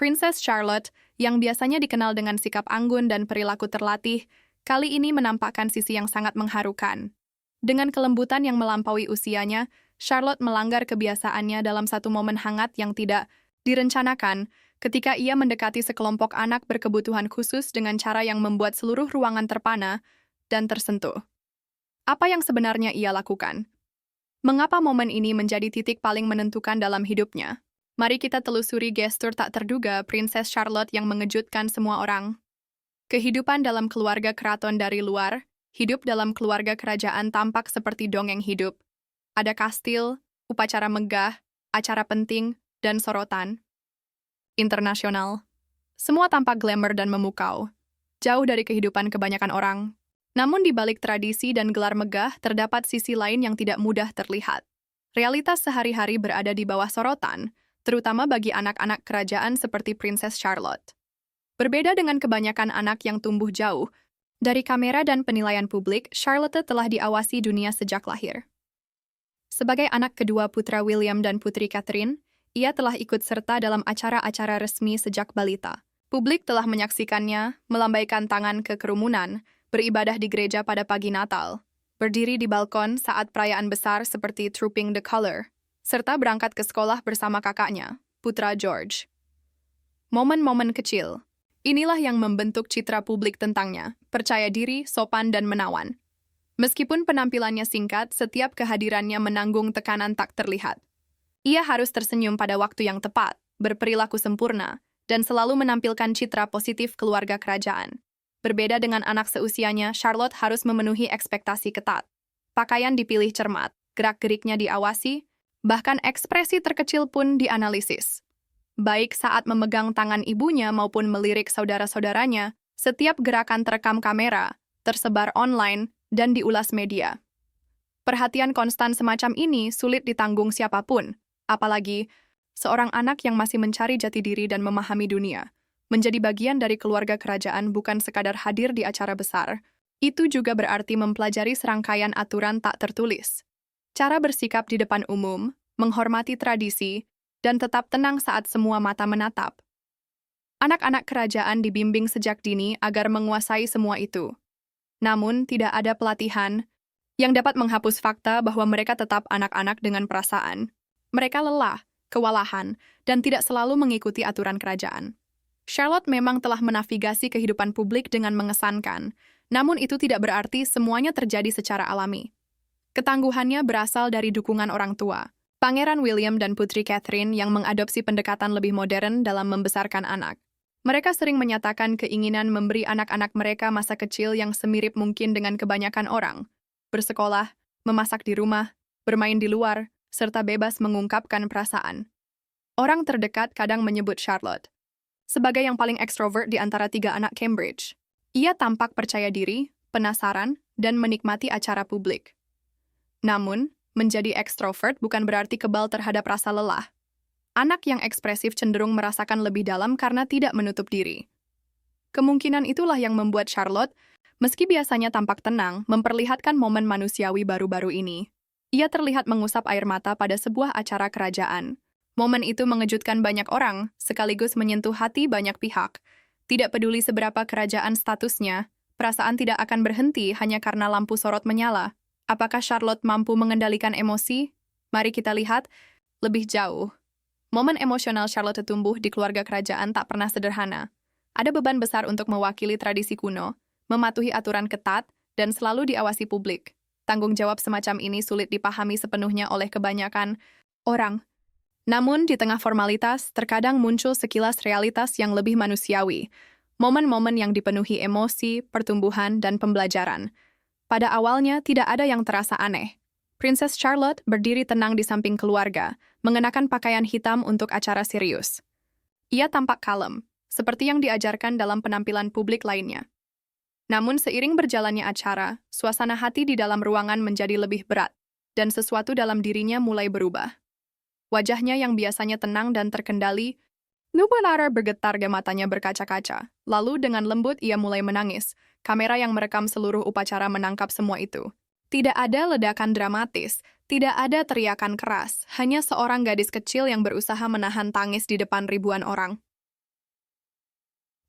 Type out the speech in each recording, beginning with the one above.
Princess Charlotte, yang biasanya dikenal dengan sikap anggun dan perilaku terlatih, kali ini menampakkan sisi yang sangat mengharukan. Dengan kelembutan yang melampaui usianya, Charlotte melanggar kebiasaannya dalam satu momen hangat yang tidak direncanakan ketika ia mendekati sekelompok anak berkebutuhan khusus dengan cara yang membuat seluruh ruangan terpana dan tersentuh. Apa yang sebenarnya ia lakukan? Mengapa momen ini menjadi titik paling menentukan dalam hidupnya? Mari kita telusuri gestur tak terduga Princess Charlotte yang mengejutkan semua orang. Kehidupan dalam keluarga keraton dari luar, hidup dalam keluarga kerajaan tampak seperti dongeng hidup. Ada kastil, upacara megah, acara penting, dan sorotan internasional. Semua tampak glamour dan memukau, jauh dari kehidupan kebanyakan orang. Namun di balik tradisi dan gelar megah, terdapat sisi lain yang tidak mudah terlihat. Realitas sehari-hari berada di bawah sorotan, terutama bagi anak-anak kerajaan seperti Princess Charlotte. Berbeda dengan kebanyakan anak yang tumbuh jauh, dari kamera dan penilaian publik, Charlotte telah diawasi dunia sejak lahir. Sebagai anak kedua putra William dan putri Catherine, ia telah ikut serta dalam acara-acara resmi sejak balita. Publik telah menyaksikannya, melambaikan tangan ke kerumunan, beribadah di gereja pada pagi Natal, berdiri di balkon saat perayaan besar seperti Trooping the Colour, serta berangkat ke sekolah bersama kakaknya, putra George. Momen-momen kecil, inilah yang membentuk citra publik tentangnya, percaya diri, sopan, dan menawan. Meskipun penampilannya singkat, setiap kehadirannya menanggung tekanan tak terlihat. Ia harus tersenyum pada waktu yang tepat, berperilaku sempurna, dan selalu menampilkan citra positif keluarga kerajaan. Berbeda dengan anak seusianya, Charlotte harus memenuhi ekspektasi ketat. Pakaian dipilih cermat, gerak-geriknya diawasi, bahkan ekspresi terkecil pun dianalisis. Baik saat memegang tangan ibunya maupun melirik saudara-saudaranya, setiap gerakan terekam kamera, tersebar online, dan diulas media. Perhatian konstan semacam ini sulit ditanggung siapapun, apalagi seorang anak yang masih mencari jati diri dan memahami dunia. Menjadi bagian dari keluarga kerajaan bukan sekadar hadir di acara besar, itu juga berarti mempelajari serangkaian aturan tak tertulis. Cara bersikap di depan umum, menghormati tradisi, dan tetap tenang saat semua mata menatap. Anak-anak kerajaan dibimbing sejak dini agar menguasai semua itu. Namun, tidak ada pelatihan yang dapat menghapus fakta bahwa mereka tetap anak-anak dengan perasaan. Mereka lelah, kewalahan, dan tidak selalu mengikuti aturan kerajaan. Charlotte memang telah menavigasi kehidupan publik dengan mengesankan, namun itu tidak berarti semuanya terjadi secara alami. Ketangguhannya berasal dari dukungan orang tua, Pangeran William dan Putri Catherine yang mengadopsi pendekatan lebih modern dalam membesarkan anak. Mereka sering menyatakan keinginan memberi anak-anak mereka masa kecil yang semirip mungkin dengan kebanyakan orang, bersekolah, memasak di rumah, bermain di luar, serta bebas mengungkapkan perasaan. Orang terdekat kadang menyebut Charlotte sebagai yang paling ekstrovert di antara 3 anak Cambridge. Ia tampak percaya diri, penasaran, dan menikmati acara publik. Namun, menjadi ekstrovert bukan berarti kebal terhadap rasa lelah. Anak yang ekspresif cenderung merasakan lebih dalam karena tidak menutup diri. Kemungkinan itulah yang membuat Charlotte, meski biasanya tampak tenang, memperlihatkan momen manusiawi baru-baru ini. Ia terlihat mengusap air mata pada sebuah acara kerajaan. Momen itu mengejutkan banyak orang, sekaligus menyentuh hati banyak pihak. Tidak peduli seberapa kerajaan statusnya, perasaan tidak akan berhenti hanya karena lampu sorot menyala. Apakah Charlotte mampu mengendalikan emosi? Mari kita lihat lebih jauh. Momen emosional Charlotte tumbuh di keluarga kerajaan tak pernah sederhana. Ada beban besar untuk mewakili tradisi kuno, mematuhi aturan ketat, dan selalu diawasi publik. Tanggung jawab semacam ini sulit dipahami sepenuhnya oleh kebanyakan orang. Namun, di tengah formalitas, terkadang muncul sekilas realitas yang lebih manusiawi. Momen-momen yang dipenuhi emosi, pertumbuhan, dan pembelajaran. Pada awalnya, tidak ada yang terasa aneh. Princess Charlotte berdiri tenang di samping keluarga, mengenakan pakaian hitam untuk acara serius. Ia tampak kalem, seperti yang diajarkan dalam penampilan publik lainnya. Namun, seiring berjalannya acara, suasana hati di dalam ruangan menjadi lebih berat, dan sesuatu dalam dirinya mulai berubah. Wajahnya yang biasanya tenang dan terkendali, benar-benar bergetar dan matanya berkaca-kaca. Lalu dengan lembut ia mulai menangis. Kamera yang merekam seluruh upacara menangkap semua itu. Tidak ada ledakan dramatis, tidak ada teriakan keras, hanya seorang gadis kecil yang berusaha menahan tangis di depan ribuan orang.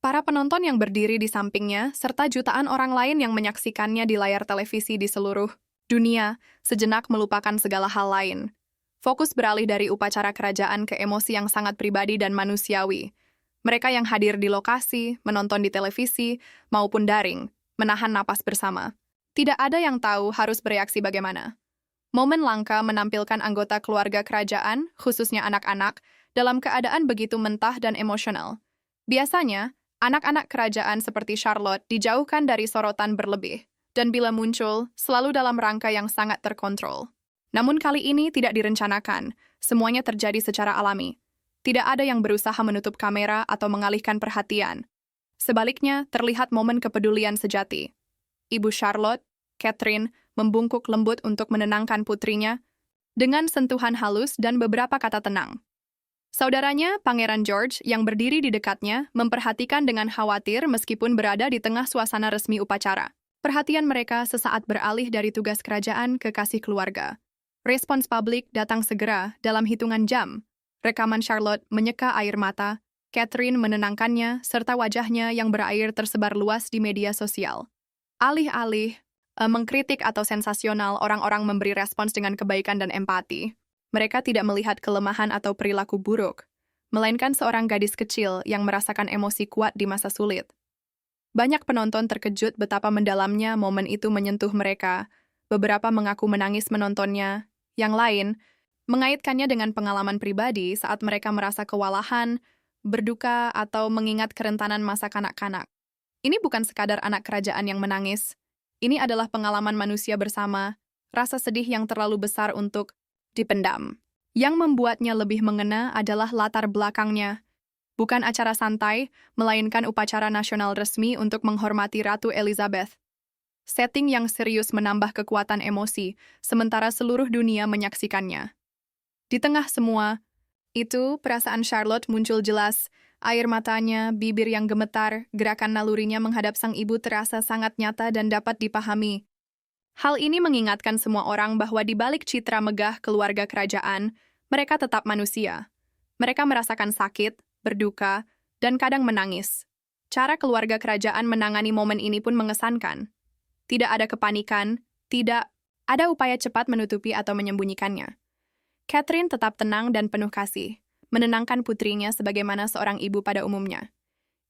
Para penonton yang berdiri di sampingnya, serta jutaan orang lain yang menyaksikannya di layar televisi di seluruh dunia, sejenak melupakan segala hal lain. Fokus beralih dari upacara kerajaan ke emosi yang sangat pribadi dan manusiawi. Mereka yang hadir di lokasi, menonton di televisi, maupun daring, menahan napas bersama. Tidak ada yang tahu harus bereaksi bagaimana. Momen langka menampilkan anggota keluarga kerajaan, khususnya anak-anak, dalam keadaan begitu mentah dan emosional. Biasanya, anak-anak kerajaan seperti Charlotte dijauhkan dari sorotan berlebih, dan bila muncul, selalu dalam rangka yang sangat terkontrol. Namun kali ini tidak direncanakan, semuanya terjadi secara alami. Tidak ada yang berusaha menutup kamera atau mengalihkan perhatian. Sebaliknya, terlihat momen kepedulian sejati. Ibu Charlotte, Catherine, membungkuk lembut untuk menenangkan putrinya dengan sentuhan halus dan beberapa kata tenang. Saudaranya, Pangeran George, yang berdiri di dekatnya, memperhatikan dengan khawatir meskipun berada di tengah suasana resmi upacara. Perhatian mereka sesaat beralih dari tugas kerajaan ke kasih keluarga. Respons publik datang segera dalam hitungan jam. Rekaman Charlotte menyeka air mata, Catherine menenangkannya, serta wajahnya yang berair tersebar luas di media sosial. Alih-alih mengkritik atau sensasional, orang-orang memberi respons dengan kebaikan dan empati. Mereka tidak melihat kelemahan atau perilaku buruk, melainkan seorang gadis kecil yang merasakan emosi kuat di masa sulit. Banyak penonton terkejut betapa mendalamnya momen itu menyentuh mereka. Beberapa mengaku menangis menontonnya. Yang lain, mengaitkannya dengan pengalaman pribadi saat mereka merasa kewalahan, berduka, atau mengingat kerentanan masa kanak-kanak. Ini bukan sekadar anak kerajaan yang menangis. Ini adalah pengalaman manusia bersama, rasa sedih yang terlalu besar untuk dipendam. Yang membuatnya lebih mengena adalah latar belakangnya. Bukan acara santai, melainkan upacara nasional resmi untuk menghormati Ratu Elizabeth. Setting yang serius menambah kekuatan emosi, sementara seluruh dunia menyaksikannya. Di tengah semua itu, perasaan Charlotte muncul jelas. Air matanya, bibir yang gemetar, gerakan nalurinya menghadap sang ibu terasa sangat nyata dan dapat dipahami. Hal ini mengingatkan semua orang bahwa di balik citra megah keluarga kerajaan, mereka tetap manusia. Mereka merasakan sakit, berduka, dan kadang menangis. Cara keluarga kerajaan menangani momen ini pun mengesankan. Tidak ada kepanikan, tidak ada upaya cepat menutupi atau menyembunyikannya. Catherine tetap tenang dan penuh kasih, menenangkan putrinya sebagaimana seorang ibu pada umumnya.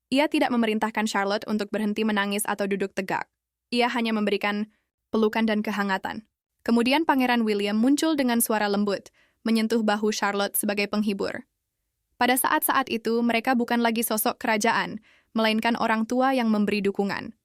Ia tidak memerintahkan Charlotte untuk berhenti menangis atau duduk tegak. Ia hanya memberikan pelukan dan kehangatan. Kemudian Pangeran William muncul dengan suara lembut, menyentuh bahu Charlotte sebagai penghibur. Pada saat-saat itu, mereka bukan lagi sosok kerajaan, melainkan orang tua yang memberi dukungan.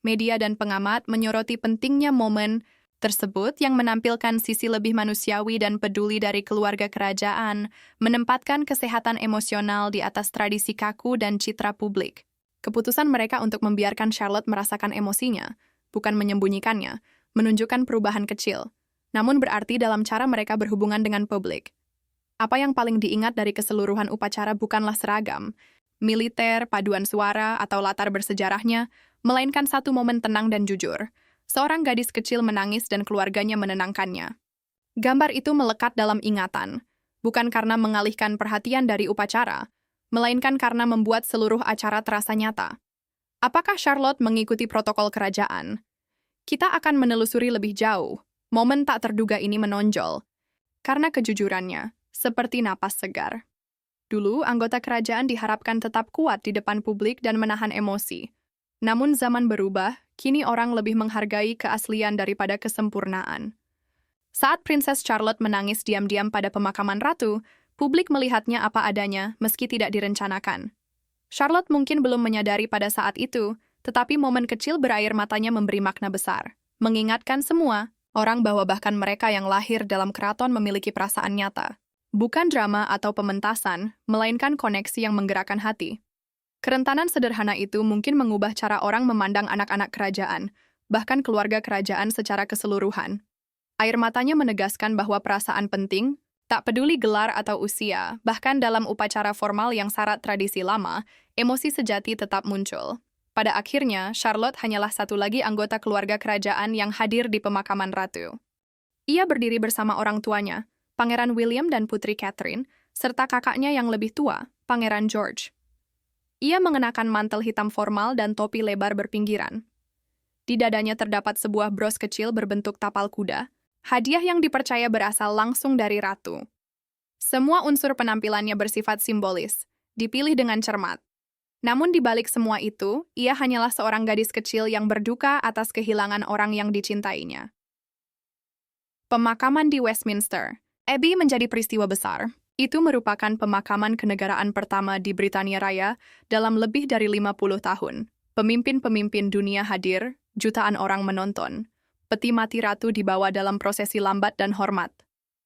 Media dan pengamat menyoroti pentingnya momen tersebut yang menampilkan sisi lebih manusiawi dan peduli dari keluarga kerajaan, menempatkan kesehatan emosional di atas tradisi kaku dan citra publik. Keputusan mereka untuk membiarkan Charlotte merasakan emosinya, bukan menyembunyikannya, menunjukkan perubahan kecil, namun berarti dalam cara mereka berhubungan dengan publik. Apa yang paling diingat dari keseluruhan upacara bukanlah seragam, militer, paduan suara, atau latar bersejarahnya, melainkan satu momen tenang dan jujur. Seorang gadis kecil menangis dan keluarganya menenangkannya. Gambar itu melekat dalam ingatan, bukan karena mengalihkan perhatian dari upacara, melainkan karena membuat seluruh acara terasa nyata. Apakah Charlotte mengikuti protokol kerajaan? Kita akan menelusuri lebih jauh. Momen tak terduga ini menonjol, karena kejujurannya, seperti napas segar. Dulu, anggota kerajaan diharapkan tetap kuat di depan publik dan menahan emosi. Namun zaman berubah, kini orang lebih menghargai keaslian daripada kesempurnaan. Saat Princess Charlotte menangis diam-diam pada pemakaman ratu, publik melihatnya apa adanya meski tidak direncanakan. Charlotte mungkin belum menyadari pada saat itu, tetapi momen kecil berair matanya memberi makna besar. Mengingatkan semua orang bahwa bahkan mereka yang lahir dalam keraton memiliki perasaan nyata. Bukan drama atau pementasan, melainkan koneksi yang menggerakkan hati. Kerentanan sederhana itu mungkin mengubah cara orang memandang anak-anak kerajaan, bahkan keluarga kerajaan secara keseluruhan. Air matanya menegaskan bahwa perasaan penting, tak peduli gelar atau usia, bahkan dalam upacara formal yang syarat tradisi lama, emosi sejati tetap muncul. Pada akhirnya, Charlotte hanyalah satu lagi anggota keluarga kerajaan yang hadir di pemakaman ratu. Ia berdiri bersama orang tuanya, Pangeran William dan Putri Catherine, serta kakaknya yang lebih tua, Pangeran George. Ia mengenakan mantel hitam formal dan topi lebar berpinggiran. Di dadanya terdapat sebuah bros kecil berbentuk tapal kuda, hadiah yang dipercaya berasal langsung dari ratu. Semua unsur penampilannya bersifat simbolis, dipilih dengan cermat. Namun di balik semua itu, ia hanyalah seorang gadis kecil yang berduka atas kehilangan orang yang dicintainya. Pemakaman di Westminster. Abbey menjadi peristiwa besar. Itu merupakan pemakaman kenegaraan pertama di Britania Raya dalam lebih dari 50 tahun. Pemimpin-pemimpin dunia hadir, jutaan orang menonton. Peti mati ratu dibawa dalam prosesi lambat dan hormat.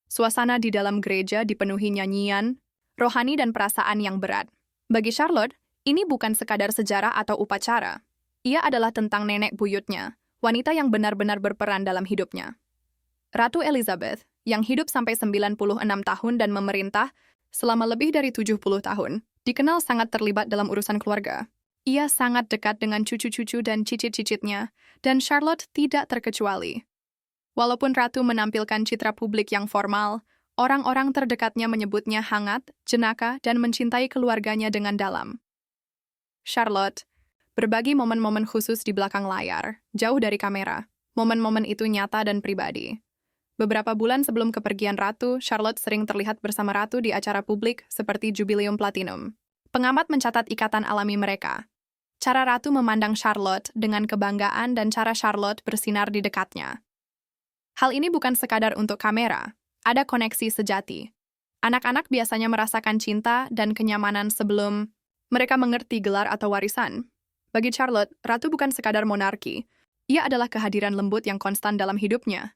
Suasana di dalam gereja dipenuhi nyanyian, rohani dan perasaan yang berat. Bagi Charlotte, ini bukan sekadar sejarah atau upacara. Ia adalah tentang nenek buyutnya, wanita yang benar-benar berperan dalam hidupnya. Ratu Elizabeth, yang hidup sampai 96 tahun dan memerintah selama lebih dari 70 tahun, dikenal sangat terlibat dalam urusan keluarga. Ia sangat dekat dengan cucu-cucu dan cicit-cicitnya, dan Charlotte tidak terkecuali. Walaupun Ratu menampilkan citra publik yang formal, orang-orang terdekatnya menyebutnya hangat, jenaka, dan mencintai keluarganya dengan dalam. Charlotte berbagi momen-momen khusus di belakang layar, jauh dari kamera. Momen-momen itu nyata dan pribadi. Beberapa bulan sebelum kepergian Ratu, Charlotte sering terlihat bersama Ratu di acara publik seperti Jubileum Platinum. Pengamat mencatat ikatan alami mereka. Cara Ratu memandang Charlotte dengan kebanggaan dan cara Charlotte bersinar di dekatnya. Hal ini bukan sekadar untuk kamera, ada koneksi sejati. Anak-anak biasanya merasakan cinta dan kenyamanan sebelum mereka mengerti gelar atau warisan. Bagi Charlotte, Ratu bukan sekadar monarki, ia adalah kehadiran lembut yang konstan dalam hidupnya.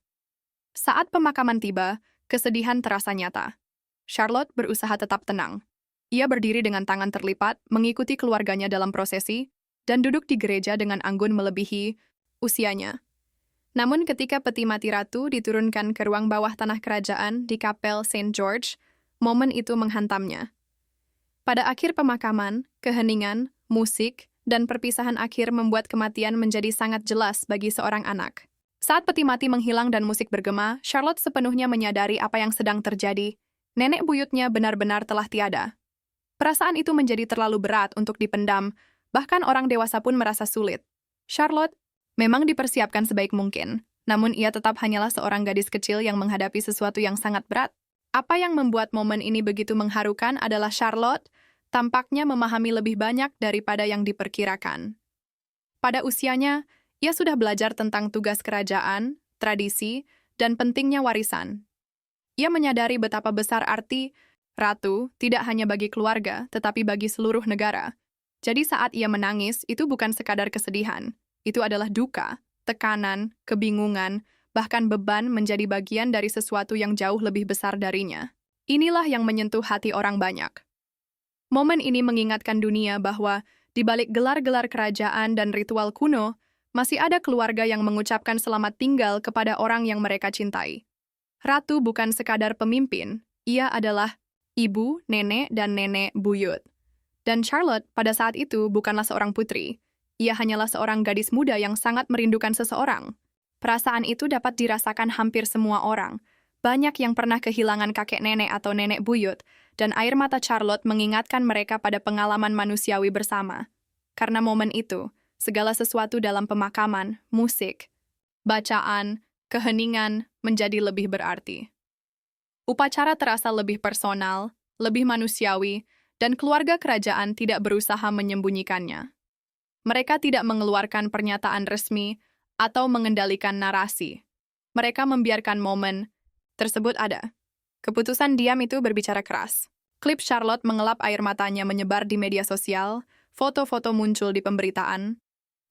Saat pemakaman tiba, kesedihan terasa nyata. Charlotte berusaha tetap tenang. Ia berdiri dengan tangan terlipat, mengikuti keluarganya dalam prosesi, dan duduk di gereja dengan anggun melebihi usianya. Namun ketika peti mati Ratu diturunkan ke ruang bawah tanah kerajaan di Kapel St. George, momen itu menghantamnya. Pada akhir pemakaman, keheningan, musik, dan perpisahan akhir membuat kematian menjadi sangat jelas bagi seorang anak. Saat peti mati menghilang dan musik bergema, Charlotte sepenuhnya menyadari apa yang sedang terjadi. Nenek buyutnya benar-benar telah tiada. Perasaan itu menjadi terlalu berat untuk dipendam, bahkan orang dewasa pun merasa sulit. Charlotte memang dipersiapkan sebaik mungkin, namun ia tetap hanyalah seorang gadis kecil yang menghadapi sesuatu yang sangat berat. Apa yang membuat momen ini begitu mengharukan adalah Charlotte tampaknya memahami lebih banyak daripada yang diperkirakan. Pada usianya, ia sudah belajar tentang tugas kerajaan, tradisi, dan pentingnya warisan. Ia menyadari betapa besar arti ratu tidak hanya bagi keluarga, tetapi bagi seluruh negara. Jadi saat ia menangis, itu bukan sekadar kesedihan. Itu adalah duka, tekanan, kebingungan, bahkan beban menjadi bagian dari sesuatu yang jauh lebih besar darinya. Inilah yang menyentuh hati orang banyak. Momen ini mengingatkan dunia bahwa di balik gelar-gelar kerajaan dan ritual kuno, masih ada keluarga yang mengucapkan selamat tinggal kepada orang yang mereka cintai. Ratu bukan sekadar pemimpin, ia adalah ibu, nenek, dan nenek buyut. Dan Charlotte pada saat itu bukanlah seorang putri. Ia hanyalah seorang gadis muda yang sangat merindukan seseorang. Perasaan itu dapat dirasakan hampir semua orang. Banyak yang pernah kehilangan kakek nenek atau nenek buyut, dan air mata Charlotte mengingatkan mereka pada pengalaman manusiawi bersama. Karena momen itu, segala sesuatu dalam pemakaman, musik, bacaan, keheningan menjadi lebih berarti. Upacara terasa lebih personal, lebih manusiawi, dan keluarga kerajaan tidak berusaha menyembunyikannya. Mereka tidak mengeluarkan pernyataan resmi atau mengendalikan narasi. Mereka membiarkan momen tersebut ada. Keputusan diam itu berbicara keras. Klip Charlotte mengelap air matanya menyebar di media sosial, foto-foto muncul di pemberitaan.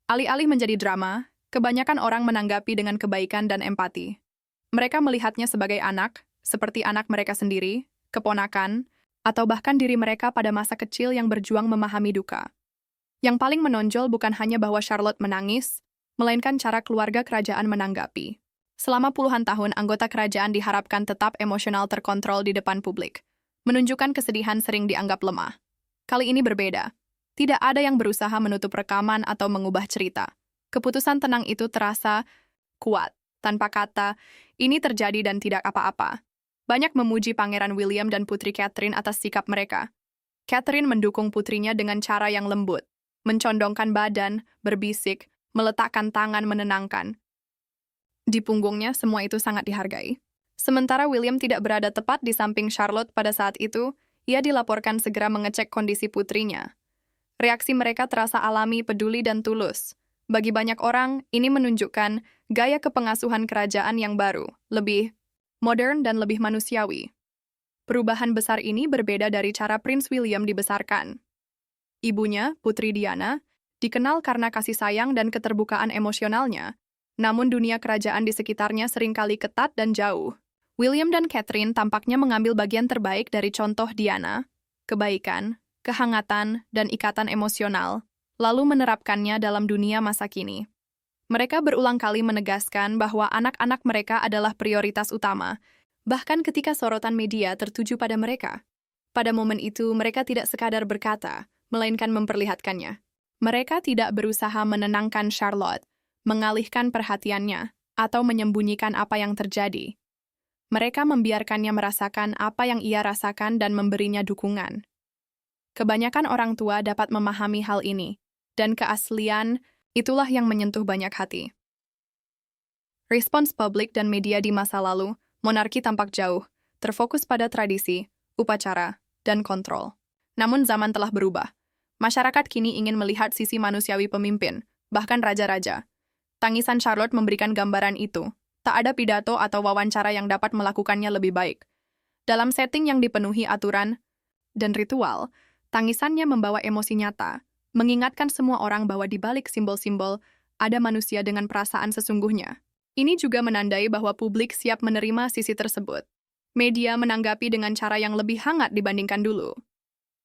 Alih-alih menjadi drama, kebanyakan orang menanggapi dengan kebaikan dan empati. Mereka melihatnya sebagai anak, seperti anak mereka sendiri, keponakan, atau bahkan diri mereka pada masa kecil yang berjuang memahami duka. Yang paling menonjol bukan hanya bahwa Charlotte menangis, melainkan cara keluarga kerajaan menanggapi. Selama puluhan tahun, anggota kerajaan diharapkan tetap emosional terkontrol di depan publik. Menunjukkan kesedihan sering dianggap lemah. Kali ini berbeda. Tidak ada yang berusaha menutup rekaman atau mengubah cerita. Keputusan tenang itu terasa kuat, tanpa kata, ini terjadi dan tidak apa-apa. Banyak memuji Pangeran William dan Putri Catherine atas sikap mereka. Catherine mendukung putrinya dengan cara yang lembut, mencondongkan badan, berbisik, meletakkan tangan menenangkan. Di punggungnya, semua itu sangat dihargai. Sementara William tidak berada tepat di samping Charlotte pada saat itu, ia dilaporkan segera mengecek kondisi putrinya. Reaksi mereka terasa alami, peduli, dan tulus. Bagi banyak orang, ini menunjukkan gaya kepengasuhan kerajaan yang baru, lebih modern dan lebih manusiawi. Perubahan besar ini berbeda dari cara Prince William dibesarkan. Ibunya, Putri Diana, dikenal karena kasih sayang dan keterbukaan emosionalnya, namun dunia kerajaan di sekitarnya seringkali ketat dan jauh. William dan Catherine tampaknya mengambil bagian terbaik dari contoh Diana, kebaikan, kehangatan, dan ikatan emosional, lalu menerapkannya dalam dunia masa kini. Mereka berulang kali menegaskan bahwa anak-anak mereka adalah prioritas utama, bahkan ketika sorotan media tertuju pada mereka. Pada momen itu, mereka tidak sekadar berkata, melainkan memperlihatkannya. Mereka tidak berusaha menenangkan Charlotte, mengalihkan perhatiannya, atau menyembunyikan apa yang terjadi. Mereka membiarkannya merasakan apa yang ia rasakan dan memberinya dukungan. Kebanyakan orang tua dapat memahami hal ini, dan keaslian itulah yang menyentuh banyak hati. Respons publik dan media di masa lalu, monarki tampak jauh, terfokus pada tradisi, upacara, dan kontrol. Namun zaman telah berubah. Masyarakat kini ingin melihat sisi manusiawi pemimpin, bahkan raja-raja. Tangisan Charlotte memberikan gambaran itu. Tak ada pidato atau wawancara yang dapat melakukannya lebih baik. Dalam setting yang dipenuhi aturan dan ritual, tangisannya membawa emosi nyata, mengingatkan semua orang bahwa di balik simbol-simbol ada manusia dengan perasaan sesungguhnya. Ini juga menandai bahwa publik siap menerima sisi tersebut. Media menanggapi dengan cara yang lebih hangat dibandingkan dulu.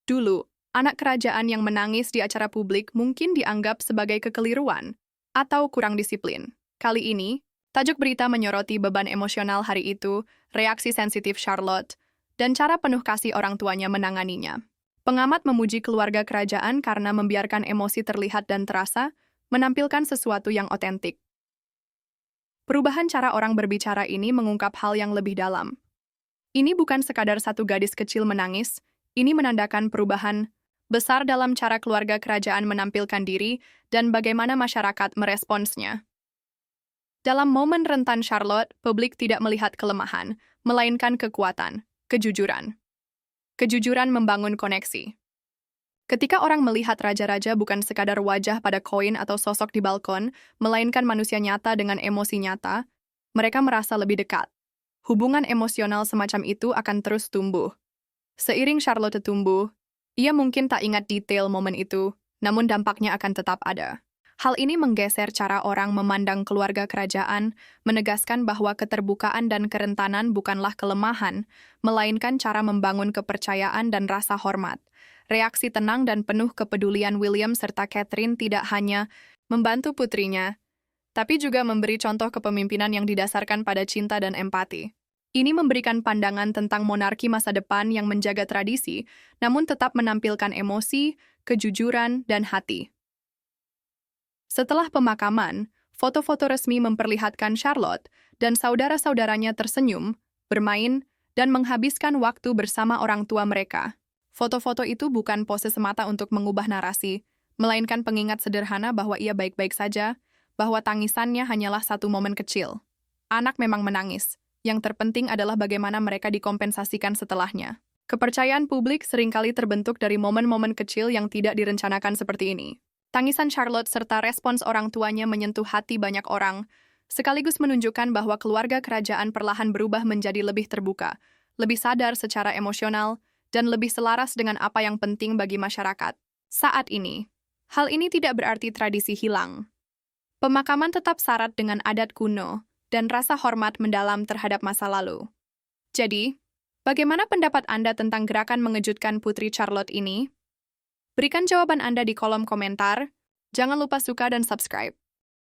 Dulu, anak kerajaan yang menangis di acara publik mungkin dianggap sebagai kekeliruan atau kurang disiplin. Kali ini, tajuk berita menyoroti beban emosional hari itu, reaksi sensitif Charlotte, dan cara penuh kasih orang tuanya menanganinya. Pengamat memuji keluarga kerajaan karena membiarkan emosi terlihat dan terasa, menampilkan sesuatu yang otentik. Perubahan cara orang berbicara ini mengungkap hal yang lebih dalam. Ini bukan sekadar satu gadis kecil menangis, ini menandakan perubahan besar dalam cara keluarga kerajaan menampilkan diri dan bagaimana masyarakat meresponsnya. Dalam momen rentan Charlotte, publik tidak melihat kelemahan, melainkan kekuatan, kejujuran. Kejujuran membangun koneksi. Ketika orang melihat raja-raja bukan sekadar wajah pada koin atau sosok di balkon, melainkan manusia nyata dengan emosi nyata, mereka merasa lebih dekat. Hubungan emosional semacam itu akan terus tumbuh. Seiring Charlotte tumbuh, ia mungkin tak ingat detail momen itu, namun dampaknya akan tetap ada. Hal ini menggeser cara orang memandang keluarga kerajaan, menegaskan bahwa keterbukaan dan kerentanan bukanlah kelemahan, melainkan cara membangun kepercayaan dan rasa hormat. Reaksi tenang dan penuh kepedulian William serta Catherine tidak hanya membantu putrinya, tapi juga memberi contoh kepemimpinan yang didasarkan pada cinta dan empati. Ini memberikan pandangan tentang monarki masa depan yang menjaga tradisi, namun tetap menampilkan emosi, kejujuran, dan hati. Setelah pemakaman, foto-foto resmi memperlihatkan Charlotte dan saudara-saudaranya tersenyum, bermain, dan menghabiskan waktu bersama orang tua mereka. Foto-foto itu bukan pose semata untuk mengubah narasi, melainkan pengingat sederhana bahwa ia baik-baik saja, bahwa tangisannya hanyalah satu momen kecil. Anak memang menangis. Yang terpenting adalah bagaimana mereka dikompensasikan setelahnya. Kepercayaan publik seringkali terbentuk dari momen-momen kecil yang tidak direncanakan seperti ini. Tangisan Charlotte serta respons orang tuanya menyentuh hati banyak orang, sekaligus menunjukkan bahwa keluarga kerajaan perlahan berubah menjadi lebih terbuka, lebih sadar secara emosional, dan lebih selaras dengan apa yang penting bagi masyarakat. Saat ini, hal ini tidak berarti tradisi hilang. Pemakaman tetap syarat dengan adat kuno dan rasa hormat mendalam terhadap masa lalu. Jadi, bagaimana pendapat Anda tentang gerakan mengejutkan Putri Charlotte ini? Berikan jawaban Anda di kolom komentar. Jangan lupa suka dan subscribe.